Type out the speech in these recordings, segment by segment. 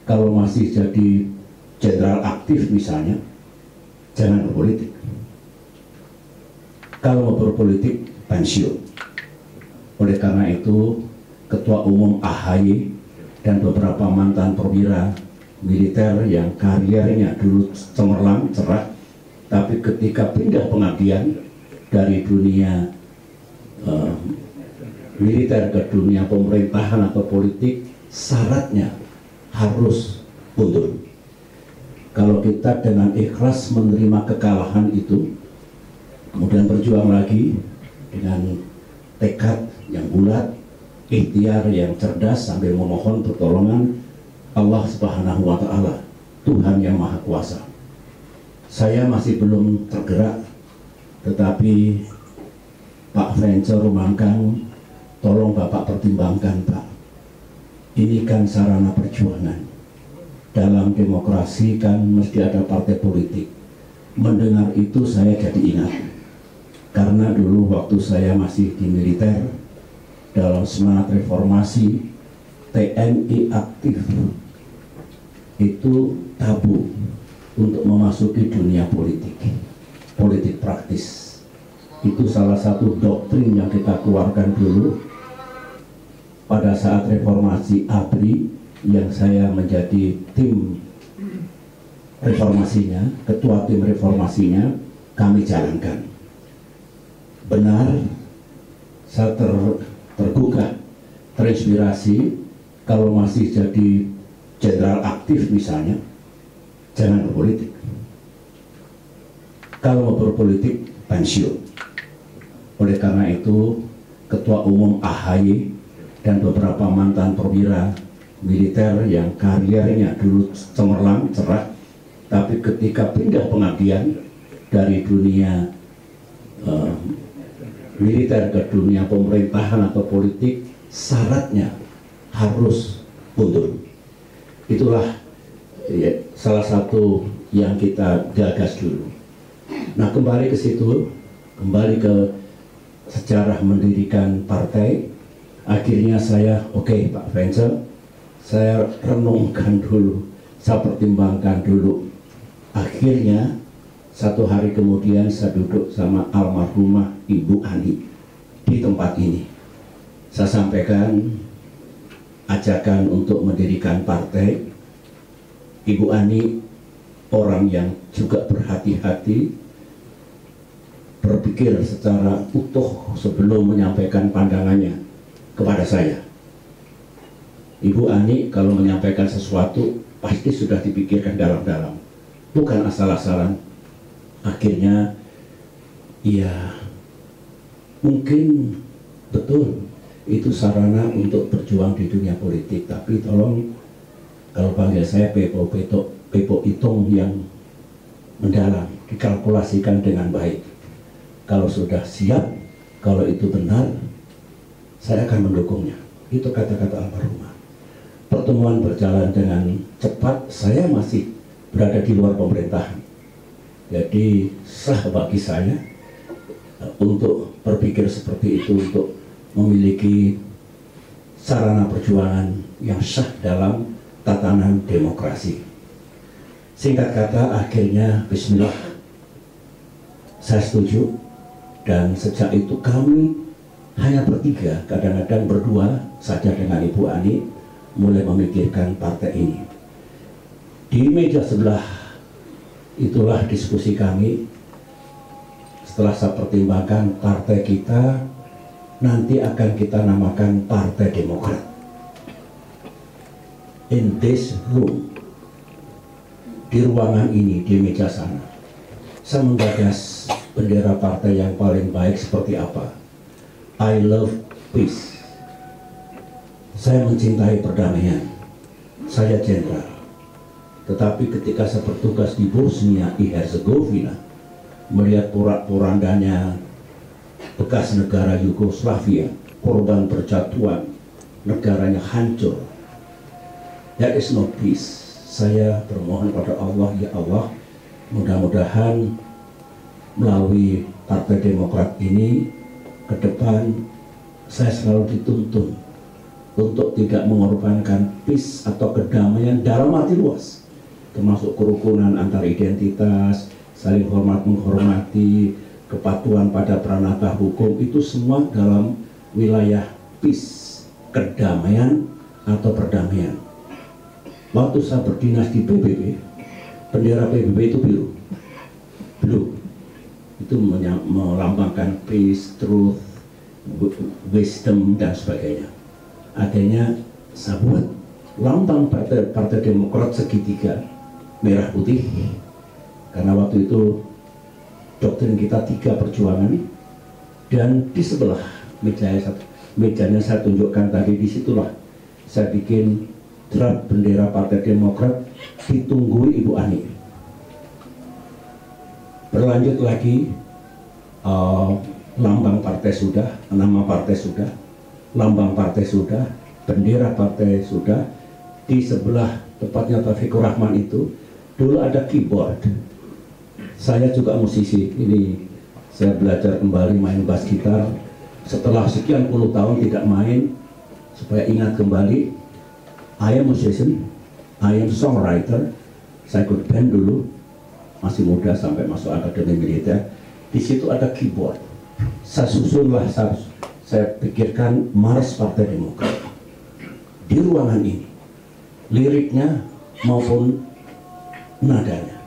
kalau masih jadi jenderal aktif misalnya, jangan berpolitik. Kalau mau berpolitik, pensiun. Oleh karena itu, Ketua Umum AHY dan beberapa mantan perwira militer yang karirnya dulu cemerlang, cerah, tapi ketika pindah pengabdian dari dunia militer ke dunia pemerintahan atau politik, syaratnya harus mundur. Kalau kita dengan ikhlas menerima kekalahan itu, kemudian berjuang lagi dengan tekad yang bulat, ikhtiar yang cerdas sambil memohon pertolongan Allah Subhanahu wa Ta'ala, Tuhan yang Maha Kuasa. Saya masih belum tergerak, tetapi Pak Vencer Rumangkang, tolong Bapak pertimbangkan, Pak. Ini kan sarana perjuangan. Dalam demokrasi kan mesti ada partai politik. Mendengar itu saya jadi ingat. Karena dulu waktu saya masih di militer, dalam semangat reformasi, TNI aktif itu tabu untuk memasuki dunia politik. Politik praktis. Itu salah satu doktrin yang kita keluarkan dulu pada saat reformasi ABRI, yang saya menjadi tim reformasinya, ketua tim reformasinya, kami jalankan. Benar, saya tergugah, terinspirasi, kalau masih jadi jenderal aktif misalnya, jangan berpolitik. Kalau mau berpolitik, pensiun. Oleh karena itu, Ketua Umum AHY dan beberapa mantan perwira militer yang karirnya dulu cemerlang, cerah, tapi ketika pindah pengabdian dari dunia militer ke dunia pemerintahan atau politik, syaratnya harus mundur. Itulah ya, salah satu yang kita gagas dulu. Nah, kembali ke situ, kembali ke sejarah mendirikan partai. Akhirnya saya, oke, Pak Vencer, saya renungkan dulu, saya pertimbangkan dulu. Akhirnya satu hari kemudian saya duduk sama almarhumah Ibu Ani di tempat ini. Saya sampaikan ajakan untuk mendirikan partai. Ibu Ani orang yang juga berhati-hati, berpikir secara utuh sebelum menyampaikan pandangannya kepada saya. Ibu Ani kalau menyampaikan sesuatu pasti sudah dipikirkan dalam-dalam, bukan asal-asalan. Akhirnya ya mungkin betul itu sarana untuk berjuang di dunia politik, tapi tolong kalau panggil saya Pepo Itong yang mendalam, dikalkulasikan dengan baik. Kalau sudah siap, kalau itu benar, saya akan mendukungnya. Itu kata-kata almarhumah. Pertemuan berjalan dengan cepat, saya masih berada di luar pemerintahan. Jadi sah bagi saya untuk berpikir seperti itu, untuk memiliki sarana perjuangan yang sah dalam tatanan demokrasi. Singkat kata, akhirnya bismillah, saya setuju. Dan sejak itu kami hanya bertiga, kadang-kadang berdua saja dengan Ibu Ani, mulai memikirkan partai ini. Di meja sebelah itulah diskusi kami. Setelah saya pertimbangkan, partai kita nanti akan kita namakan Partai Demokrat. In this room, di ruangan ini, di meja sana, saya menggagas bendera partai yang paling baik seperti apa. I love peace. Saya mencintai perdamaian. Saya jenderal. Tetapi ketika saya bertugas di Bosnia Herzegovina, melihat porak-porandanya bekas negara Yugoslavia, korban percatuan, negaranya hancur. There is no peace. Saya bermohon pada Allah, ya Allah, mudah-mudahan melalui Partai Demokrat ini ke depan saya selalu dituntun untuk tidak mengorbankan peace atau kedamaian dalam arti luas, termasuk kerukunan antar identitas, saling hormat menghormati, kepatuhan pada pranata hukum, itu semua dalam wilayah peace, kedamaian atau perdamaian. Waktu saya berdinas di PBB, bendera PBB itu biru, itu melambangkan peace, truth, wisdom dan sebagainya. Akhirnya saya buat lambang Partai Demokrat segitiga merah putih, karena waktu itu doktrin kita 3 perjuangan, dan di sebelah mejanya saya tunjukkan tadi, disitulah saya bikin draft bendera Partai Demokrat ditunggui Ibu Ani. Berlanjut lagi, lambang partai sudah, nama partai sudah, lambang partai sudah, bendera partai sudah. Di sebelah tepatnya Taufikur Rahman itu dulu ada keyboard. Saya juga musisi, ini saya belajar kembali main bass gitar setelah sekian puluh tahun tidak main, supaya ingat kembali. I am musician, I am songwriter. Saya ikut band dulu, masih muda sampai masuk akademi militer. Di situ ada keyboard. Saya susunlah, saya pikirkan Mars Partai Demokrat di ruangan ini, liriknya maupun nadanya.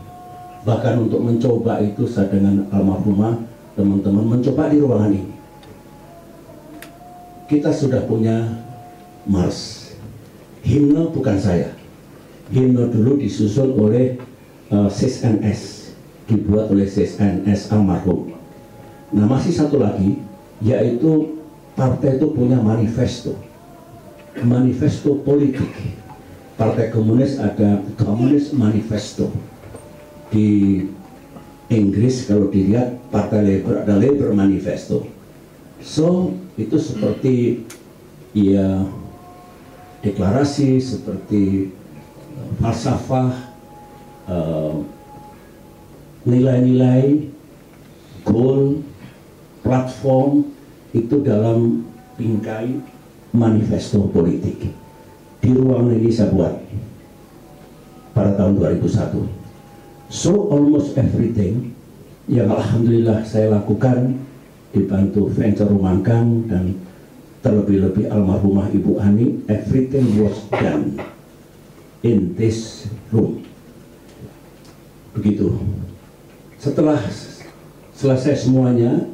Bahkan untuk mencoba itu saya dengan almarhumah teman-teman mencoba di ruangan ini. Kita sudah punya Mars. Himne bukan saya, himne dulu disusun oleh CSNS, dibuat oleh CSNS almarhum. Nah, masih satu lagi, yaitu partai itu punya manifesto politik. Partai Komunis ada Communist Manifesto. Di Inggris kalau dilihat Partai Labour ada Labour Manifesto. So itu seperti ya deklarasi, seperti falsafah, nilai-nilai, goal, platform, itu dalam bingkai manifesto politik. Di ruang ini saya buat pada tahun 2001. So almost everything yang alhamdulillah saya lakukan dibantu Venture Rumangkang dan terlebih-lebih almarhumah Ibu Ani, everything was done in this room. Begitu. Setelah selesai semuanya,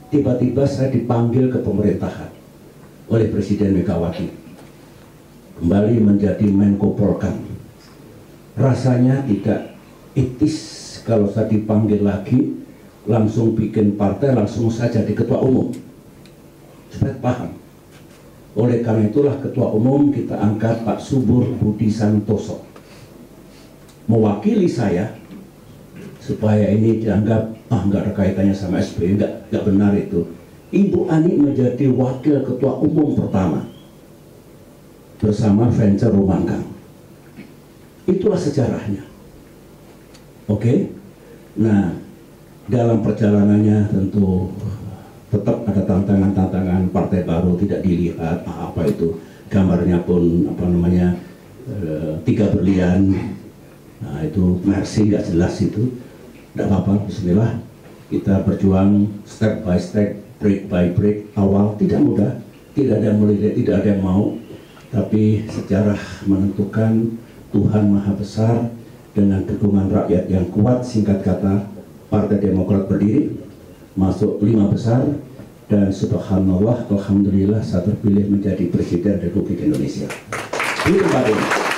tiba-tiba saya dipanggil ke pemerintahan oleh Presiden Megawati, kembali menjadi Menko Polkam. Rasanya tidak etis kalau saya dipanggil lagi, langsung bikin partai, langsung saja jadi ketua umum. Supaya paham. Oleh karena itulah ketua umum kita angkat Pak Subur Budi Santoso mewakili saya, supaya ini dianggap nggak ada kaitannya sama SBY, nggak benar itu. Ibu Ani menjadi wakil ketua umum pertama bersama Venture Rumangkang. Itulah sejarahnya. Oke. Nah, dalam perjalanannya tentu tetap ada tantangan-tantangan, partai baru tidak dilihat apa itu, gambarnya pun apa namanya 3 berlian. Nah, itu Mercy nggak jelas itu. Tidak apa-apa, bismillah, kita berjuang step by step, break by break. Awal tidak mudah, tidak ada yang melihat, tidak ada yang mau, tapi sejarah menentukan. Tuhan Maha Besar dengan dukungan rakyat yang kuat, singkat kata Partai Demokrat berdiri masuk 5 besar, dan subhanallah, alhamdulillah saya terpilih menjadi Presiden Republik Indonesia di tempat ini.